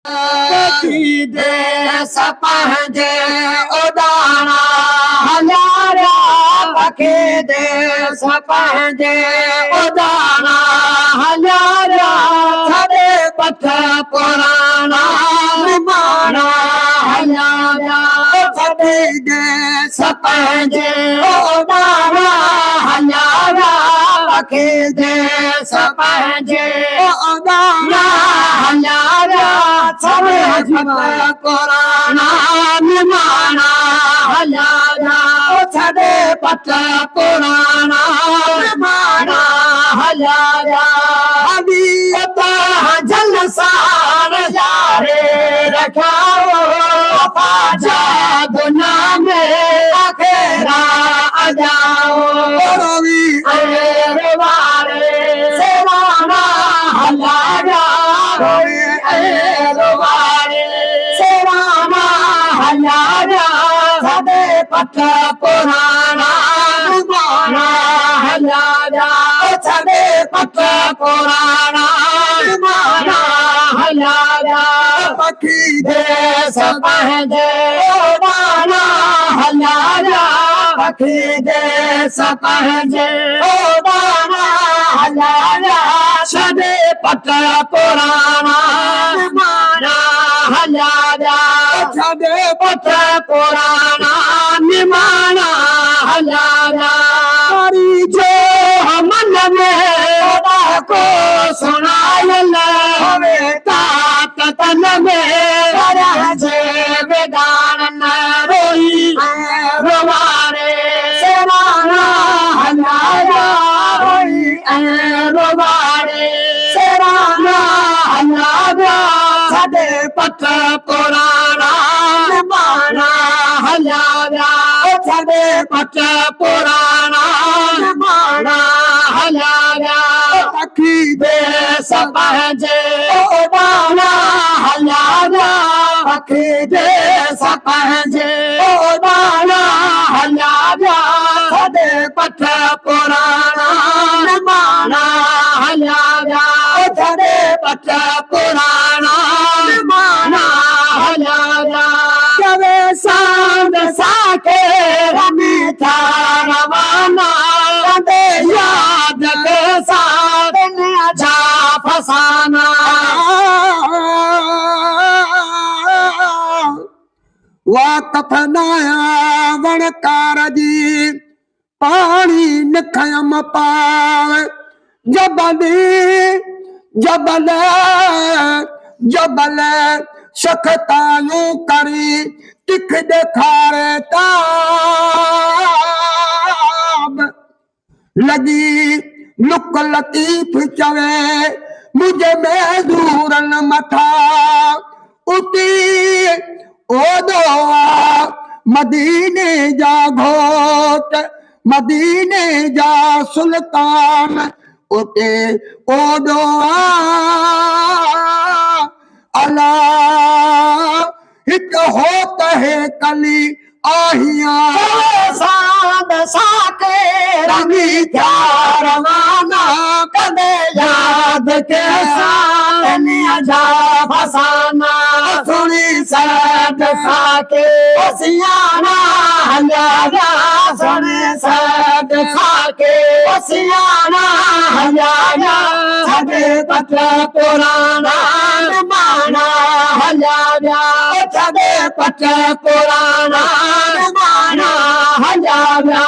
पखी देस पंहिंजे उॾाणा हलारिया पखी देस पंहिंजे उॾाणा हलारिया छॾे पठ पुराणा निमाणा हलारिया छॾे देस पंहिंजे उॾाणा हलारिया पखी देस पंहिंजे उॾाणा हलारिया छॾे पठ पुराणा निमाणा हलारिया छॾे पठ पुराणा निमाणा हलारिया जलसार यारे रखाओ पाजा दुनिया में आखेरा अजाओ रवि रवारे सेवाना हलारिया रवारे सेवाना हलारिया छॾे पठ पुराणा निमाणा हलारिया छॾे पठ पुराणा निमाणा हलारिया पखी देस पंहिंजे उॾाणा हलारिया पखी देस पंहिंजे उॾाणा हलारिया छॾे पठ पुराणा निमाणा हलारिया छॾे पठ पुराणा निमाणा हलारिया जो मन में को सुनायल हवे तात तन में जे वेदान न रोई रवारे सेवाना हलारिया रोई रवारे सेवाना हलारिया छॾे पठ पुराणा निमाणा हलारिया छॾे पठ पुराणा निमाणा हलारिया पखी देस पंहिंजे उॾाणा हलारिया पखी देस पंहिंजे उॾाणा हलारिया छॾे पठ पुराणा निमाणा हलारिया छॾे पठ पुराणा निमाणा हलारिया कवे सांद साके रमी था रवाना कंदे याद के साथ जा फसाना वाक़फ़ नाया वणकार जी पाणी निखयम पावे जबल जबल जबल सखतायूं करी तिख ॾेखारे ताब लगी लुक लतीफ चवे मुझे में दूरन मथा उती ओदो मदीने जा घोट मदीने जा सुल्तान उते ओदो अला हिक होत है कली आहिया साद साके रंगी क्या रवाना कदे याद के साथ जा फसाना सुनी साद साके सियाना हलारिया सुनी साद साके सियाना हलारिया छॾे पठ पुराणा निमाणा हलारिया छॾे पठ पुराणा निमाणा हलारिया